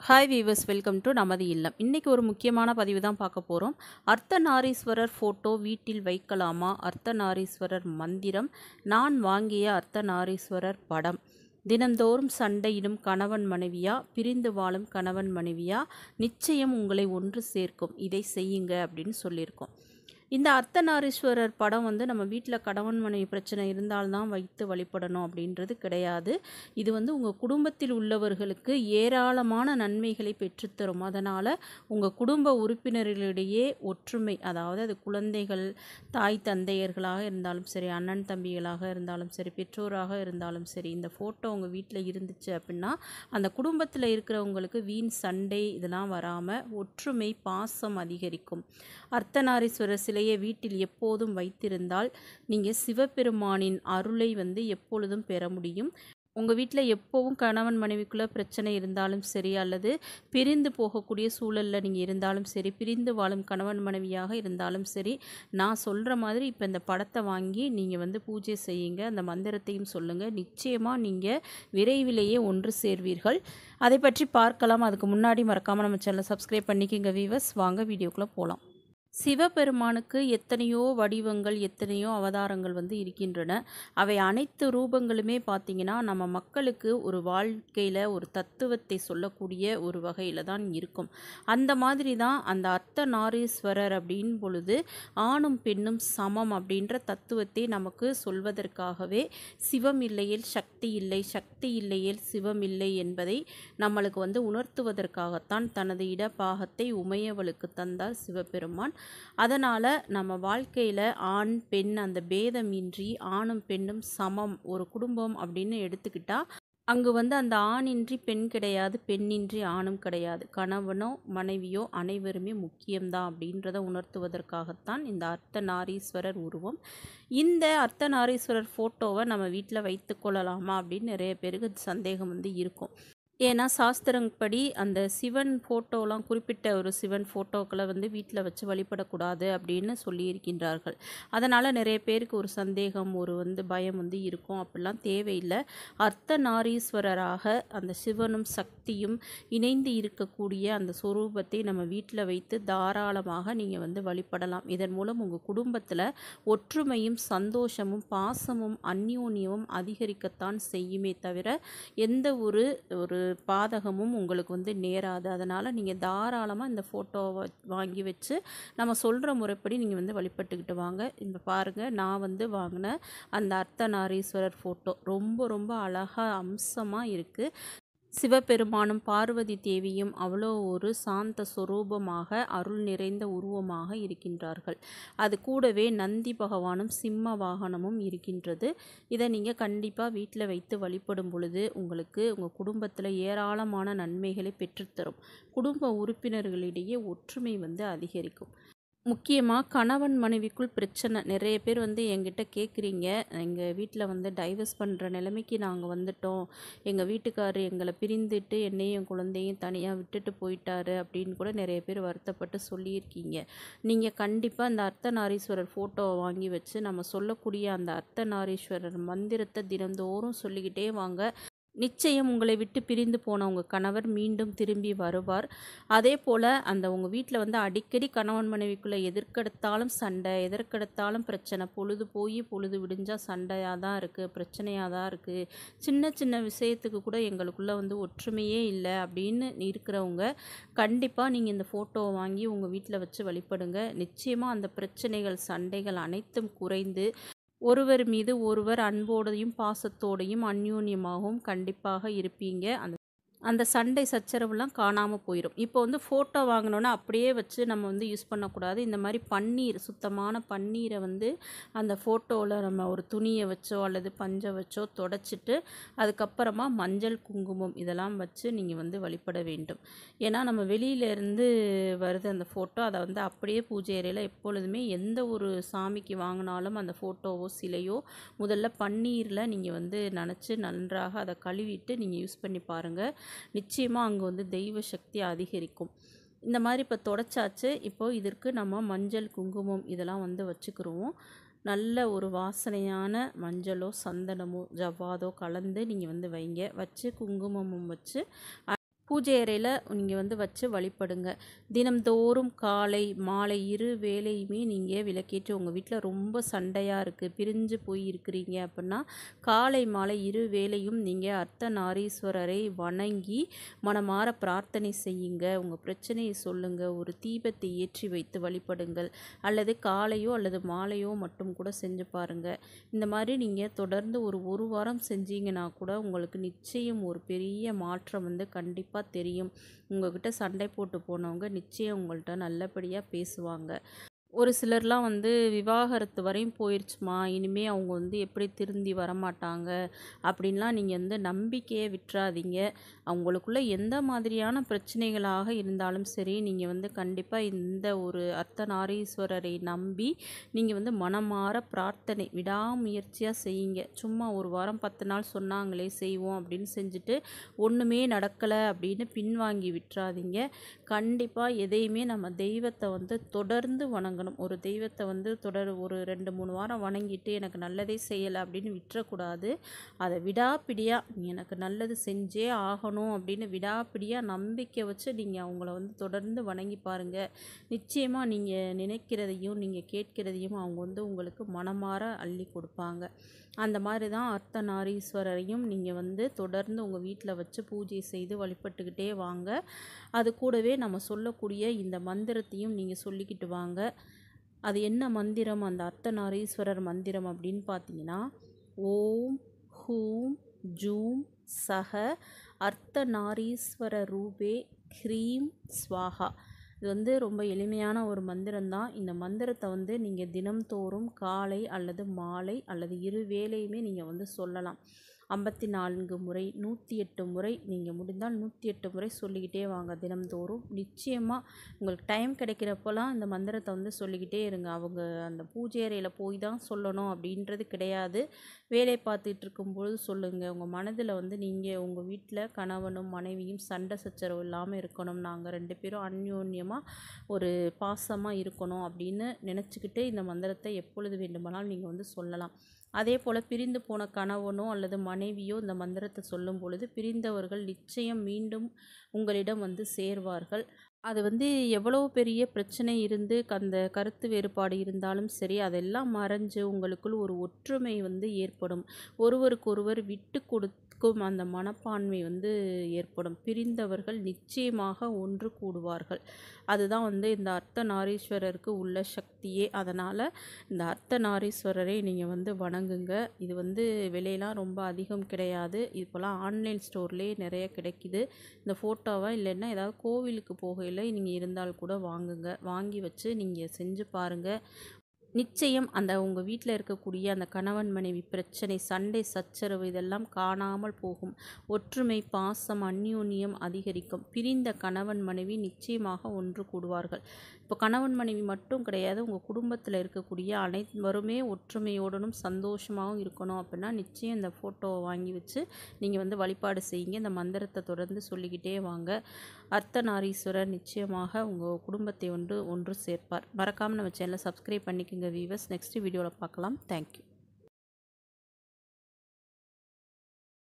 Hi viewers, welcome to நமது இல்லம். இன்னைக்கு ஒரு முக்கியமான பதிவு தான் பார்க்க போகிறோம். அர்த்தநாரீஸ்வரர் ஃபோட்டோ வீட்டில் வைக்கலாமா? அர்த்தநாரீஸ்வரர் மந்திரம், நான் வாங்கிய அர்த்தநாரீஸ்வரர் படம், தினந்தோறும் சண்டையிடும் கணவன் மனைவியா, பிரிந்து வாழும் கணவன் மனைவியா, நிச்சயம் உங்களை ஒன்று சேர்க்கும், இதை செய்யுங்க அப்படின்னு சொல்லியிருக்கோம். இந்த அர்த்தநாரீஸ்வரர் படம் நம்ம வீட்டில் கணவன் மனைவி பிரச்சனை இருந்தால்தான் வைத்து வழிபடணும் அப்படின்றது கிடையாது. இது உங்கள் குடும்பத்தில் உள்ளவர்களுக்கு ஏராளமான நன்மைகளை பெற்றுத்தரும். அதனால் உங்கள் குடும்ப உறுப்பினர்களிடையே ஒற்றுமை, அதாவது அது குழந்தைகள், தாய் தந்தையர்களாக இருந்தாலும் சரி, அண்ணன் தம்பிகளாக இருந்தாலும் சரி, பெற்றோராக இருந்தாலும் சரி, இந்த ஃபோட்டோ உங்கள் வீட்டில் இருந்துச்சு அப்படின்னா அந்த குடும்பத்தில் இருக்கிறவங்களுக்கு வீண் சண்டை இதெல்லாம் வராமல் ஒற்றுமை, பாசம் அதிகரிக்கும். அர்த்தநாரீஸ்வரர் சிலையை வீட்டில் எப்போதும் வைத்திருந்தால் நீங்கள் சிவபெருமானின் அருளை எப்பொழுதும் பெற முடியும். உங்கள் வீட்டில் எப்போவும் கணவன் மனைவிக்குள்ளே பிரச்சனை இருந்தாலும் சரி, அல்லது பிரிந்து போகக்கூடிய சூழலில் நீங்கள் இருந்தாலும் சரி, பிரிந்து வாழும் கணவன் மனைவியாக இருந்தாலும் சரி, நான் சொல்கிற மாதிரி இப்போ இந்த படத்தை வாங்கி நீங்கள் பூஜை செய்யுங்க, அந்த மந்திரத்தையும் சொல்லுங்கள். நிச்சயமாக நீங்கள் விரைவிலேயே ஒன்று சேர்வீர்கள். அதை பற்றி பார்க்கலாம். அதுக்கு முன்னாடி மறக்காமல் நம்ம சேனலை சப்ஸ்கிரைப் பண்ணிக்கங்க வீவர்ஸ். வாங்க வீடியோக்குள்ளே போகலாம். சிவபெருமானுக்கு எத்தனையோ வடிவங்கள், எத்தனையோ அவதாரங்கள் இருக்கின்றன. அவை அனைத்து ரூபங்களுமே பார்த்திங்கன்னா நம்ம மக்களுக்கு ஒரு வாழ்க்கையில் ஒரு தத்துவத்தை சொல்லக்கூடிய ஒரு வகையில் தான் இருக்கும். அந்த மாதிரி தான் அந்த அர்த்தநாரீஸ்வரர் அப்படின் பொழுது ஆணும் பெண்ணும் சமம் அப்படின்ற தத்துவத்தை நமக்கு சொல்வதற்காகவே சிவம் இல்லையேல் சக்தி இல்லை, சக்தி இல்லையேல் சிவம் இல்லை என்பதை நம்மளுக்கு உணர்த்துவதற்காகத்தான் தனது இடப்பாகத்தை உமையவளுக்கு தந்தார் சிவபெருமான். அதனால் நம்ம வாழ்க்கையில் ஆண் பெண் அந்த பேதமின்றி ஆணும் பெண்ணும் சமம் ஒரு குடும்பம் அப்படின்னு எடுத்துக்கிட்டால் அங்கு அந்த ஆணின்றி பெண் கிடையாது, பெண்ணின்றி ஆணும் கிடையாது. கணவனோ மனைவியோ அனைவருமே முக்கியம்தான் அப்படின்றத உணர்த்துவதற்காகத்தான் இந்த அர்த்தநாரீஸ்வரர் உருவம். இந்த அர்த்தநாரீஸ்வரர் ஃபோட்டோவை நம்ம வீட்டில் வைத்து கொள்ளலாமா அப்படின்னு நிறைய பேருக்கு சந்தேகம் இருக்கும். ஏன்னா சாஸ்திரப்படி அந்த சிவன் ஃபோட்டோலாம், குறிப்பிட்ட ஒரு சிவன் ஃபோட்டோக்களை வீட்டில் வச்சு வழிபடக்கூடாது அப்படின்னு சொல்லியிருக்கின்றார்கள். அதனால் நிறைய பேருக்கு ஒரு சந்தேகம், ஒரு பயம் இருக்கும். அப்படிலாம் தேவையில்லை. அர்த்தநாரீஸ்வரராக அந்த சிவனும் சக்தியும் இணைந்து இருக்கக்கூடிய அந்த சொரூபத்தை நம்ம வீட்டில் வைத்து தாராளமாக நீங்கள் வழிபடலாம். இதன் மூலம் உங்கள் குடும்பத்தில் ஒற்றுமையும் சந்தோஷமும் பாசமும் அந்யோன்யமும் அதிகரிக்கத்தான் செய்யுமே தவிர எந்த ஒரு பாதகமும் உங்களுக்கு நேராது. அதனால் நீங்கள் தாராளமாக இந்த ஃபோட்டோவை வாங்கி வச்சு நம்ம சொல்கிற முறைப்படி நீங்கள் வழிபட்டுக்கிட்டு வாங்க. இப்போ பாருங்கள், நான் வாங்கின அந்த அர்த்தநாரீஸ்வரர் ஃபோட்டோ ரொம்ப ரொம்ப அழகாக அம்சமாக இருக்குது. சிவபெருமானும் பார்வதி தேவியும் அவ்வளோ ஒரு சாந்த சொரூபமாக அருள் நிறைந்த உருவமாக இருக்கின்றார்கள். அது கூடவே நந்தி பகவானும் சிம்ம வாகனமும் இருக்கின்றது. இதை நீங்கள் கண்டிப்பாக வீட்டில் வைத்து வழிபடும் பொழுது உங்களுக்கு உங்கள் குடும்பத்தில் ஏராளமான நன்மைகளை பெற்றுத்தரும். குடும்ப உறுப்பினர்களிடையே ஒற்றுமை அதிகரிக்கும். முக்கியமாக கணவன் மனைவிக்குள் பிரச்சனை நிறைய பேர் என்கிட்ட கேட்குறீங்க. எங்கள் வீட்டில் டைவர்ஸ் பண்ணுற நிலைமைக்கு நாங்கள் வந்துட்டோம், எங்கள் வீட்டுக்காரர் எங்களை பிரிந்துட்டு என்னையும் என் குழந்தையும் தனியாக விட்டுட்டு போயிட்டாரு அப்படின்னு கூட நிறைய பேர் வருத்தப்பட்டு சொல்லியிருக்கீங்க. நீங்கள் கண்டிப்பாக அந்த அர்த்தநாரீஸ்வரர் ஃபோட்டோவை வாங்கி வச்சு நம்ம சொல்லக்கூடிய அந்த அர்த்தநாரீஸ்வரர் மந்திரத்தை தினந்தோறும் சொல்லிக்கிட்டே வாங்க. நிச்சயம் உங்களை விட்டு பிரிந்து போன உங்கள் கணவர் மீண்டும் திரும்பி வருவார். அதே போல் அந்த உங்கள் வீட்டில் அடிக்கடி கணவன் மனைவிக்குள்ளே எதற்கெடுத்தாலும் சண்டை, எதற்கெடுத்தாலும் பிரச்சனை, பொழுது போய் பொழுது விடிஞ்சால் சண்டையாக தான் இருக்குது, பிரச்சனையாக தான் இருக்குது, சின்ன சின்ன விஷயத்துக்கு கூட எங்களுக்குள்ளே ஒற்றுமையே இல்லை அப்படின்னு இருக்கிறவங்க கண்டிப்பாக நீங்கள் இந்த ஃபோட்டோவை வாங்கி உங்கள் வீட்டில் வச்சு வழிபடுங்க. நிச்சயமாக அந்த பிரச்சனைகள், சண்டைகள் அனைத்தும் குறைந்து ஒருவர் மீது ஒருவர் அன்போடையும் பாசத்தோடையும் அந்யோன்யமாகவும் கண்டிப்பாக இருப்பீங்க. அந்த சண்டை சச்சரவுலாம் காணாமல் போயிடும். இப்போ ஃபோட்டோ வாங்கினோன்னா அப்படியே வச்சு நம்ம யூஸ் பண்ணக்கூடாது. இந்த மாதிரி பன்னீர், சுத்தமான பன்னீரை அந்த ஃபோட்டோவில் நம்ம ஒரு துணியை வச்சோ அல்லது பஞ்சை வச்சோ தொடச்சிட்டு அதுக்கப்புறமா மஞ்சள் குங்குமம் இதெல்லாம் வச்சு நீங்கள் வழிபட வேண்டும். ஏன்னா நம்ம வெளியிலேருந்து வருது அந்த ஃபோட்டோ, அதை அப்படியே பூஜை அறையில் எப்பொழுதுமே எந்த ஒரு சாமிக்கு வாங்கினாலும் அந்த ஃபோட்டோவோ சிலையோ முதல்ல பன்னீரில் நீங்கள் நனைச்சி நன்றாக அதை கழுவிட்டு நீங்கள் யூஸ் பண்ணி பாருங்கள். நிச்சயமாக அங்கே தெய்வ சக்தி அதிகரிக்கும். இந்த மாதிரி இப்போ தொடச்சாச்சு. இப்போது இதற்கு நம்ம மஞ்சள் குங்குமம் இதெல்லாம் வச்சுக்கிறோம். நல்ல ஒரு வாசனையான மஞ்சளோ சந்தனமோ ஜவ்வாதோ கலந்து நீங்கள் வைங்க. வச்சு குங்குமமும் வச்சு பூஜை அறையில் நீங்கள் வந்து வச்சு வழிபடுங்க. தினம்தோறும் காலை மாலை இரு வேளையுமே நீங்கள் விளக்கேற்றி உங்கள் வீட்டில் ரொம்ப சண்டையாக இருக்குது, பிரிஞ்சு போய் இருக்கிறீங்க அப்படின்னா காலை மாலை இரு வேளையும் நீங்கள் அர்த்தநாரீஸ்வரரை வணங்கி மனமாற பிரார்த்தனை செய்யுங்க. உங்கள் பிரச்சனையை சொல்லுங்கள். ஒரு தீபத்தை ஏற்றி வைத்து வழிபடுங்கள். அல்லது காலையோ அல்லது மாலையோ மட்டும் கூட செஞ்சு பாருங்கள். இந்த மாதிரி நீங்கள் தொடர்ந்து ஒரு வாரம் செஞ்சீங்கன்னா கூட உங்களுக்கு நிச்சயம் ஒரு பெரிய மாற்றம் வந்து கண்டிப்பாக தெரியும். உங்ககிட்ட சண்டை போட்டு போனவங்க நிச்சயம் உங்கள்கிட்ட நல்லபடியாக பேசுவாங்க. ஒரு சிலர்லாம் வந்து விவாகரத்து வரையும் போயிடுச்சுமா, இனிமே அவங்க வந்து எப்படி திருந்தி வரமாட்டாங்க அப்படின்லாம் நீங்கள் வந்து நம்பிக்கையை விட்டுறாதீங்க. அவங்களுக்குள்ள எந்த மாதிரியான பிரச்சனைகளாக இருந்தாலும் சரி, நீங்கள் வந்து கண்டிப்பாக இந்த ஒரு அர்த்தநாரீஸ்வரரை நம்பி நீங்கள் வந்து மனமாற பிரார்த்தனை விடாமுயற்சியாக செய்யுங்க. சும்மா ஒரு வாரம் 10 நாள் சொன்னாங்களே செய்வோம் அப்படின்னு செஞ்சுட்டு ஒன்றுமே நடக்கலை அப்படின்னு பின்வாங்கி விட்டுறாதீங்க. கண்டிப்பாக எதையுமே நம்ம தெய்வத்தை வந்து தொடர்ந்து வணங்கணும். ஒரு தெய்வத்தை வந்து ஒரு 2-3 வாரம் வணங்கிட்டு எனக்கு நல்லதே செய்யலை அப்படின்னு விட்டுறக்கூடாது. அதை விடாப்பிடியாக எனக்கு நல்லது செஞ்சே ஆகணும் அப்படின்னு விடாப்பிடியாக நம்பிக்கை வச்சு நீங்கள் அவங்கள வந்து தொடர்ந்து வணங்கி பாருங்கள். நிச்சயமாக நீங்கள் நினைக்கிறதையும் நீங்கள் கேட்கிறதையும் அவங்க வந்து உங்களுக்கு மனமாற அள்ளி கொடுப்பாங்க. அந்த மாதிரி தான் அர்த்தநாரீஸ்வரரையும் நீங்கள் வந்து தொடர்ந்து உங்கள் வீட்டில் வச்சு பூஜை செய்து வழிபட்டுக்கிட்டே வாங்க. அது கூடவே நம்ம சொல்லக்கூடிய இந்த மந்திரத்தையும் நீங்கள் சொல்லிக்கிட்டு வாங்க. அது என்ன மந்திரம்? அந்த அர்த்தநாரீஸ்வரர் மந்திரம் அப்படின்னு பார்த்தீங்கன்னா, ஓம் ஹூம் ஜூம் சஹ அர்த்தநாரீஸ்வர ரூபே ஹ்ரீம் ஸ்வாஹா. இது வந்து ரொம்ப எளிமையான ஒரு மந்திரம்தான். இந்த மந்திரத்தை வந்து நீங்கள் தினம்தோறும் காலை அல்லது மாலை அல்லது இரு வேளையுமே நீங்கள் வந்து சொல்லலாம். 54 முறை 108 முறை, நீங்கள் முடிந்தால் 108 முறை சொல்லிக்கிட்டே வாங்க தினம்தோறும். நிச்சயமாக உங்களுக்கு டைம் கிடைக்கிறப்போலாம் இந்த மந்திரத்தை வந்து சொல்லிக்கிட்டே இருங்க. அவங்க அந்த பூஜை அறையில் போய் தான் சொல்லணும் அப்படின்றது கிடையாது. வேலை பார்த்துட்டு இருக்கும்பொழுது சொல்லுங்கள். உங்கள் மனதில் வந்து நீங்கள் உங்கள் வீட்டில் கணவனும் மனைவியும் சண்டை சச்சரவு இல்லாமல் இருக்கணும், நாங்கள் 2 பேரும் அந்யோன்யமாக ஒரு பாசமாக இருக்கணும் அப்படின்னு நினச்சிக்கிட்டு இந்த மந்திரத்தை எப்பொழுது வேண்டுமானாலும் நீங்கள் வந்து சொல்லலாம். அதே போல் பிரிந்து போன கணவனோ அல்லது மனைவியோ இந்த மந்திரத்தை சொல்லும் பொழுது பிரிந்தவர்கள் நிச்சயம் மீண்டும் உங்களிடம் வந்து சேர்வார்கள். அது வந்து எவ்வளோ பெரிய பிரச்சனை இருந்து அந்த கருத்து வேறுபாடு இருந்தாலும் சரி, அதெல்லாம் மறைஞ்சு உங்களுக்குள் ஒரு ஒற்றுமை வந்து ஏற்படும். ஒருவருக்கொருவர் விட்டு கொடுக்கும் அந்த மனப்பான்மை வந்து ஏற்படும். பிரிந்தவர்கள் நிச்சயமாக ஒன்று கூடுவார்கள். அதுதான் வந்து இந்த அர்த்தநாரீஸ்வரருக்கு உள்ள சக்தியே. அதனால் இந்த அர்த்தநாரீஸ்வரரை நீங்கள் வந்து வணங்குங்க. இது வந்து விலையெல்லாம் ரொம்ப அதிகம் கிடையாது. இப்போலாம் ஆன்லைன் ஸ்டோர்லேயே நிறைய கிடைக்கிது. இந்த ஃபோட்டோவை இல்லைன்னா ஏதாவது கோவிலுக்கு போகையில் நீங்கள் இருந்தால் கூட வாங்குங்க. வாங்கி வச்சு நீங்கள் செஞ்சு பாருங்கள். நிச்சயம் அந்த உங்கள் வீட்டில் இருக்கக்கூடிய அந்த கணவன் மனைவி பிரச்சனை, சண்டை சச்சரவு இதெல்லாம் காணாமல் போகும். ஒற்றுமை, பாசம், அந்யோன்யம் அதிகரிக்கும். பிரிந்த கணவன் மனைவி நிச்சயமாக ஒன்று கூடுவார்கள். இப்போ கணவன் மனைவி மட்டும் கிடையாது, உங்கள் குடும்பத்தில் இருக்கக்கூடிய அனைவருமே ஒற்றுமையோடனும் சந்தோஷமாகவும் இருக்கணும் அப்படின்னா நிச்சயம் இந்த ஃபோட்டோவை வாங்கி வச்சு நீங்கள் வந்து வழிபாடு செய்யுங்க. இந்த மந்திரத்தை தொடர்ந்து சொல்லிக்கிட்டே வாங்க. அர்த்தநாரீஸ்வரர் நிச்சயமாக உங்கள் குடும்பத்தை ஒன்று சேர்ப்பார். மறக்காமல் நம்ம சேனலை சப்ஸ்கிரைப் பண்ணிக்கோங்க வீவர்ஸ். நெக்ஸ்ட் வீடியோவில் பார்க்கலாம். தேங்க்யூ.